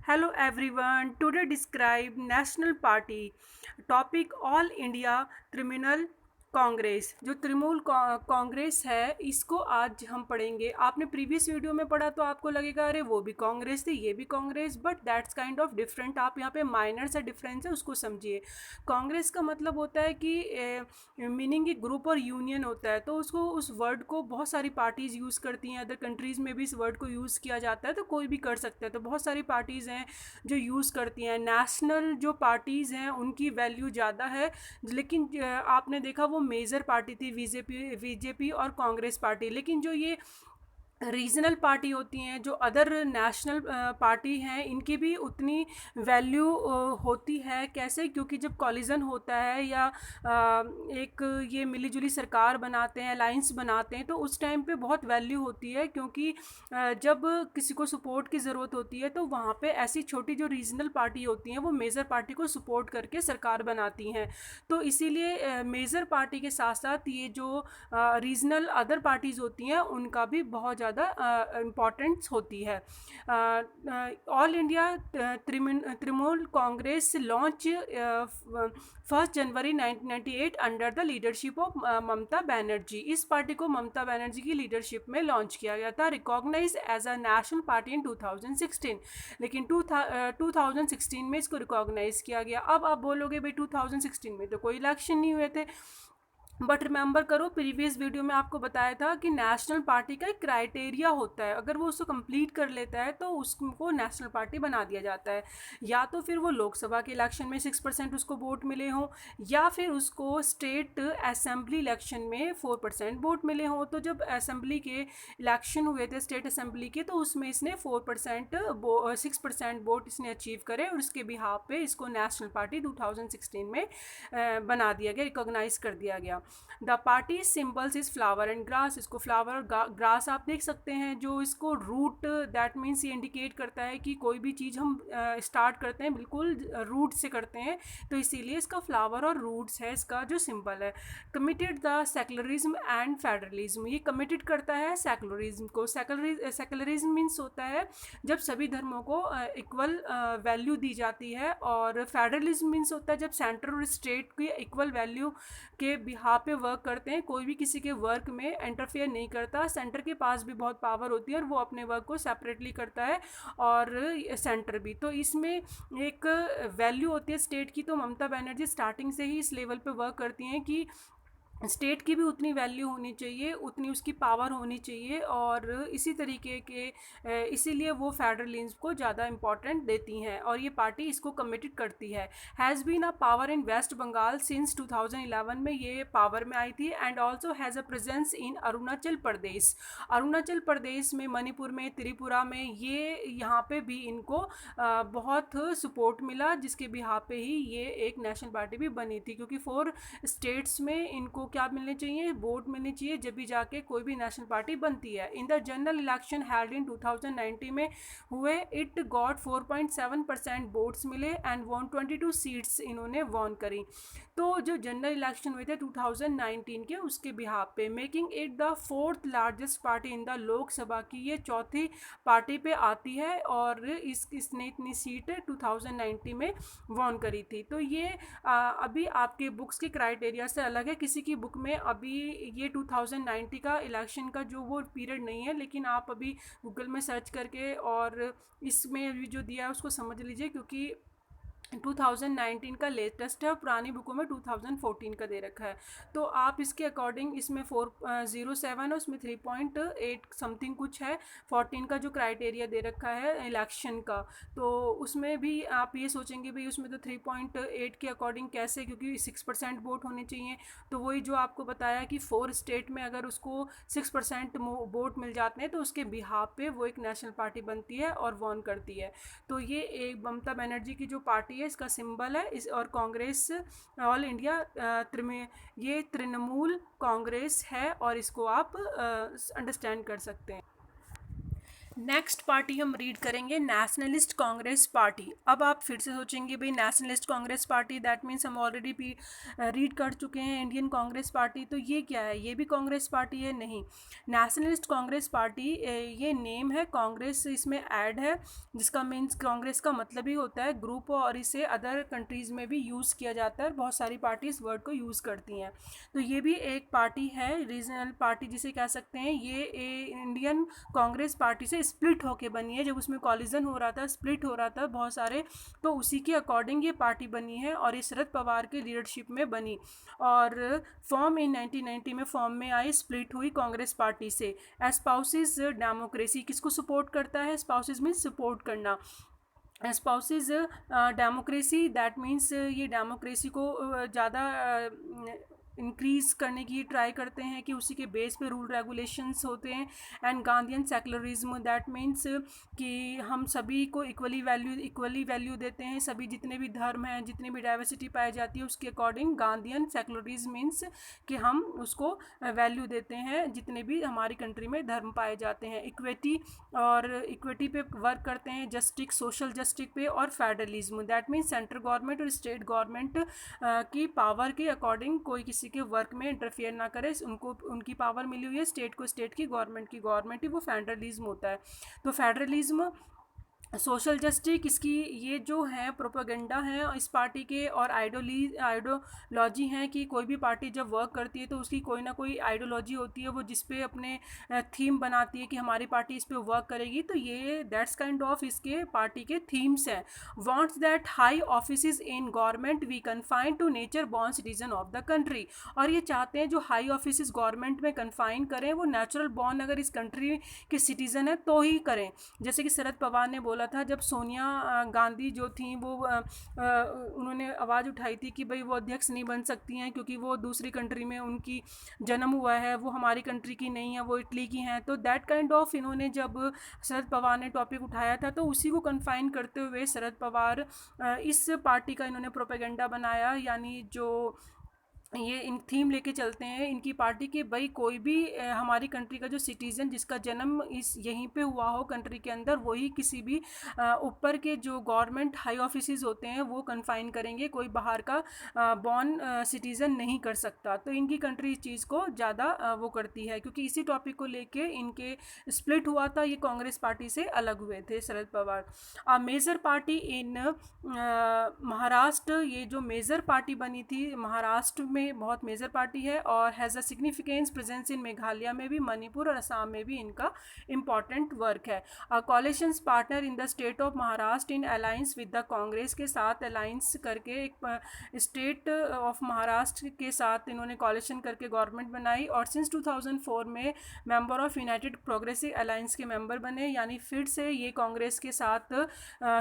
Hello everyone. Today describe National Party. Topic All India Criminal Congress. जो तृणमूल कांग्रेस है इसको आज हम पढ़ेंगे। आपने प्रीवियस वीडियो में पढ़ा तो आपको लगेगा अरे वो भी कांग्रेस थी ये भी Congress, but that's kind of different. आप यहाँ पे माइनर सा डिफरेंस है उसको समझिए। कांग्रेस का मतलब होता है कि मीनिंग एक ग्रुप और यूनियन होता है, तो उसको उस वर्ड को बहुत सारी पार्टीज़ यूज़ करती हैं। अदर कंट्रीज़ में भी इस वर्ड को यूज़ किया जाता है, तो कोई भी कर सकता है। तो बहुत सारी पार्टीज़ हैं जो यूज़ करती हैं। नेशनल जो पार्टीज़ हैं उनकी वैल्यू ज़्यादा है, लेकिन आपने देखा वो मेजर पार्टी थी बीजेपी और कांग्रेस पार्टी। लेकिन जो ये रीजनल पार्टी होती हैं, जो अदर नेशनल पार्टी हैं, इनकी भी उतनी वैल्यू होती है। कैसे? क्योंकि जब कॉलिजन होता है या एक ये मिलीजुली सरकार बनाते हैं, अलाइंस बनाते हैं, तो उस टाइम पे बहुत वैल्यू होती है। क्योंकि जब किसी को सपोर्ट की ज़रूरत होती है तो वहाँ पे ऐसी छोटी जो रीजनल पार्टी होती हैं वो मेजर पार्टी को सपोर्ट करके सरकार बनाती हैं। तो इसीलिए मेजर पार्टी के साथ साथ ये जो रीजनल अदर पार्टीज़ होती हैं उनका भी बहुत ज़्यादा इम्पॉर्टेंस होती है। All India Trinamool Congress launch 1 January 1998 under the leadership of Mamata Banerjee. इस पार्टी को ममता बनर्जी की लीडरशिप में लॉन्च किया गया था, recognise as a national party in 2016। लेकिन 2016 में इसको रिकॉग्नाइज किया गया। अब आप बोलोगे भाई 2016 में तो कोई इलेक्शन नहीं हुए थे, बट रिमेंबर करो प्रीवियस वीडियो में आपको बताया था कि नेशनल पार्टी का एक क्राइटेरिया होता है। अगर वो उसको कंप्लीट कर लेता है तो उसको नेशनल पार्टी बना दिया जाता है। या तो फिर वो लोकसभा के इलेक्शन में 6% उसको वोट मिले हों, या फिर उसको स्टेट असेंबली इलेक्शन में 4% वोट मिले हों। तो जब असेंबली के इलेक्शन हुए थे स्टेट असेंबली के, तो उसमें इसने 6% वोट इसने अचीव करे, और इसके बिहाफ पे इसको नेशनल पार्टी 2016 में बना दिया गया, रिकॉग्नाइज कर दिया गया। The party symbols is flower and grass. इसको फ्लावर और ग्रास आप देख सकते हैं। जो इसको रूट, दैट मीन्स ये इंडिकेट करता है कि कोई भी चीज़ हम स्टार्ट करते हैं बिल्कुल रूट से करते हैं, तो इसीलिए इसका फ्लावर और रूट्स है इसका जो सिंबल है। Committed the secularism and federalism. ये कमिटेड करता है सेकुलरिज्म को। सेकुलरिज्म मीन्स होता है जब सभी धर्मों को इक्वल वैल्यू दी जाती है, और फेडरलिज्म मीन्स होता है जब सेंटर और स्टेट की इक्वल वैल्यू के बिहाफ पे वर्क करते हैं। कोई भी किसी के वर्क में इंटरफेयर नहीं करता। सेंटर के पास भी बहुत पावर होती है और वो अपने वर्क को सेपरेटली करता है, और सेंटर भी। तो इसमें एक वैल्यू होती है स्टेट की। तो ममता बनर्जी स्टार्टिंग से ही इस लेवल पे वर्क करती हैं कि स्टेट की भी उतनी वैल्यू होनी चाहिए, उतनी उसकी पावर होनी चाहिए, और इसी तरीके के इसीलिए वो फेडरलिज्म को ज़्यादा इम्पॉर्टेंट देती हैं, और ये पार्टी इसको कमिटेड करती है। Has been a power in West Bengal since 2011 में ये पावर में आई थी, and also has a presence in Arunachal Pradesh. Arunachal Pradesh में, मणिपुर में, त्रिपुरा में, ये यहाँ पे भी इनको बहुत सपोर्ट मिला, जिसके बिहाफ पे ही ये एक नेशनल पार्टी भी बनी थी। क्योंकि 4 स्टेट्स में इनको क्या मिलने चाहिए? वोट मिलने चाहिए, जब भी जाके कोई भी नेशनल पार्टी बनती है। In the general election held in 2019 में हुए, इट गॉट 4.7% वोट्स मिले एंड 122 सीट्स इन्होंने वॉन करी। तो जो जनरल इलेक्शन हुए थे 2019 के, उसके बिहाफ पे, making it the 4th largest party in the Lok Sabha की ये चौथी पार्टी पे आती है, और इसने इतनी सीट 2019 में वॉन करी थी। तो ये अभी आपके बुक्स के क्राइटेरिया से अलग है। किसी की बुक में अभी ये 2090 का इलेक्शन का जो वो पीरियड नहीं है, लेकिन आप अभी गूगल में सर्च करके और इसमें भी जो दिया है उसको समझ लीजिए, क्योंकि 2019 का लेटेस्ट है, और पुरानी बुकों में 2014 का दे रखा है। तो आप इसके अकॉर्डिंग, इसमें 407 है, उसमें 3.8 समथिंग कुछ है। 14 का जो क्राइटेरिया दे रखा है इलेक्शन का, तो उसमें भी आप ये सोचेंगे भाई उसमें तो 3.8 के अकॉर्डिंग कैसे, क्योंकि 6% वोट होने चाहिए। तो वही जो आपको बताया कि 4 स्टेट में अगर उसको 6% वोट मिल जाते हैं तो उसके बिहाफ पे वो एक नेशनल पार्टी बनती है और वॉन करती है। तो ये एक ममता बनर्जी की जो पार्टी है इसका सिंबल है। इस और कांग्रेस ऑल इंडिया ये तृणमूल कांग्रेस है, और इसको आप अंडरस्टैंड कर सकते हैं। नेक्स्ट पार्टी हम रीड करेंगे नेशनलिस्ट कांग्रेस पार्टी। अब आप फिर से सोचेंगे भाई nationalist Congress party that means हम ऑलरेडी भी रीड कर चुके हैं इंडियन कांग्रेस पार्टी, तो ये क्या है, ये भी कांग्रेस पार्टी है? नहीं, नेशनलिस्ट कांग्रेस पार्टी ये नेम है, कांग्रेस इसमें ऐड है, जिसका मीन्स कांग्रेस का मतलब ही होता है ग्रुप, और इसे अदर कंट्रीज़ में भी यूज़ किया जाता है और बहुत सारी पार्टी इस वर्ड को यूज़ करती हैं। तो ये भी एक पार्टी है, रीजनल पार्टी जिसे कह सकते हैं। ये इंडियन कांग्रेस पार्टी से स्प्लिट होके बनी है, जब उसमें कॉलिजन हो रहा था, स्प्लिट हो रहा था बहुत सारे, तो उसी के अकॉर्डिंग ये पार्टी बनी है और ये शरद पवार के लीडरशिप में बनी और फॉर्म इन 1990 में फॉर्म में आई, स्प्लिट हुई कांग्रेस पार्टी से। एस्पाउसेस डेमोक्रेसी, किसको सपोर्ट करता है? एस्पाउसेस मीन्स सपोर्ट करना, स्पाउसेज डेमोक्रेसी, दैट मीन्स ये डेमोक्रेसी को ज़्यादा इंक्रीज़ करने की ट्राई करते हैं कि उसी के बेस पे रूल रेगुलेशंस होते हैं। And Gandhian secularism, that means कि हम सभी को इक्वली वैल्यू देते हैं, सभी जितने भी धर्म हैं, जितनी भी डाइवर्सिटी पाई जाती है उसके अकॉर्डिंग गांधीयन सेकुलरिज्म मीन्स कि हम उसको वैल्यू देते हैं जितने भी हमारी कंट्री में धर्म पाए जाते हैं। इक्विटी, और इक्विटी पे वर्क करते हैं, जस्टिस, सोशल जस्टिस पे, और federalism, that means central government और स्टेट गवर्नमेंट की पावर के अकॉर्डिंग कोई किसी के वर्क में इंटरफेयर ना करे, उनको उनकी पावर मिली हुई है, स्टेट को स्टेट की, गवर्नमेंट की गवर्नमेंट ही, वो फेडरलिज्म होता है। तो फेडरलिज्म, सोशल जस्टिस, इसकी ये जो है प्रोपेगेंडा है इस पार्टी के, और आइडियोलॉजी हैं कि कोई भी पार्टी जब वर्क करती है तो उसकी कोई ना कोई आइडियोलॉजी होती है, वो जिस पे अपने थीम बनाती है कि हमारी पार्टी इस पे वर्क करेगी। तो ये दैट्स काइंड ऑफ इसके पार्टी के थीम्स हैं। Wants that high offices in government be confine to nature born citizen of the country, और ये चाहते हैं जो हाई ऑफिसेज गवर्नमेंट में कन्फाइन करें वो नेचुरल बॉर्न अगर इस कंट्री के सिटीजन है तो ही करें। जैसे कि शरद पवार ने बोला था, जब सोनिया गांधी जो थी वो उन्होंने आवाज़ उठाई थी कि भाई वो अध्यक्ष नहीं बन सकती हैं क्योंकि वो दूसरी कंट्री में उनकी जन्म हुआ है, वो हमारी कंट्री की नहीं है, वो इटली की हैं। तो दैट काइंड ऑफ इन्होंने जब शरद पवार ने टॉपिक उठाया था तो उसी को कन्फाइन करते हुए शरद पवार इस पार्टी का इन्होंने प्रोपेगेंडा बनाया, यानी जो ये इन थीम लेके चलते हैं इनकी पार्टी के, भाई कोई भी हमारी कंट्री का जो सिटीज़न जिसका जन्म इस यहीं पे हुआ हो कंट्री के अंदर, वही किसी भी ऊपर के जो गवर्नमेंट हाई ऑफिसेज होते हैं वो कन्फाइन करेंगे, कोई बाहर का बॉर्न सिटीज़न नहीं कर सकता। तो इनकी कंट्री इस चीज़ को ज़्यादा वो करती है, क्योंकि इसी टॉपिक को लेके इनके स्प्लिट हुआ था, ये कांग्रेस पार्टी से अलग हुए थे Sharad Pawar. Major party in Maharashtra, ये जो मेजर पार्टी बनी थी महाराष्ट्र में बहुत मेजर पार्टी है, और has a significance presence in Meghalaya में भी, मणिपुर और असम में भी इनका इम्पॉर्टेंट वर्क है। Coalition partner in the state of Maharashtra in alliance with the Congress के साथ अलायंस करके एक स्टेट ऑफ महाराष्ट्र के साथ इन्होंने कोलिशन करके गवर्नमेंट बनाई, और सिंस 2004 में member of United progressive alliance के मेंबर बने, यानी फिर से ये कांग्रेस के साथ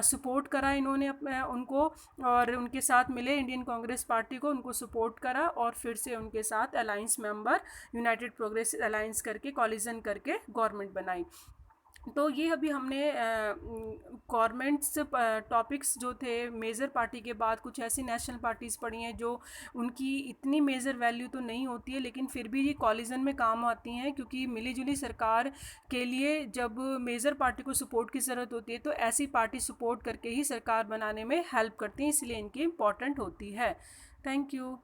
सपोर्ट करा इन्होंने उनको, और उनके साथ मिले इंडियन कांग्रेस पार्टी को, उनको सपोर्ट करा और फिर से उनके साथ alliance member United progressive alliance करके कॉलिजन करके गवर्नमेंट बनाई। तो ये अभी हमने गवर्नमेंट्स टॉपिक्स जो थे मेजर पार्टी के बाद, कुछ ऐसी नेशनल पार्टीज़ पड़ी हैं जो उनकी इतनी मेजर वैल्यू तो नहीं होती है लेकिन फिर भी ये कॉलिजन में काम आती हैं, क्योंकि मिलीजुली सरकार के लिए जब मेजर पार्टी को सपोर्ट की ज़रूरत होती है तो ऐसी पार्टी सपोर्ट करके ही सरकार बनाने में हेल्प करती हैं, इसलिए इनकी इम्पॉर्टेंट होती है। Thank you.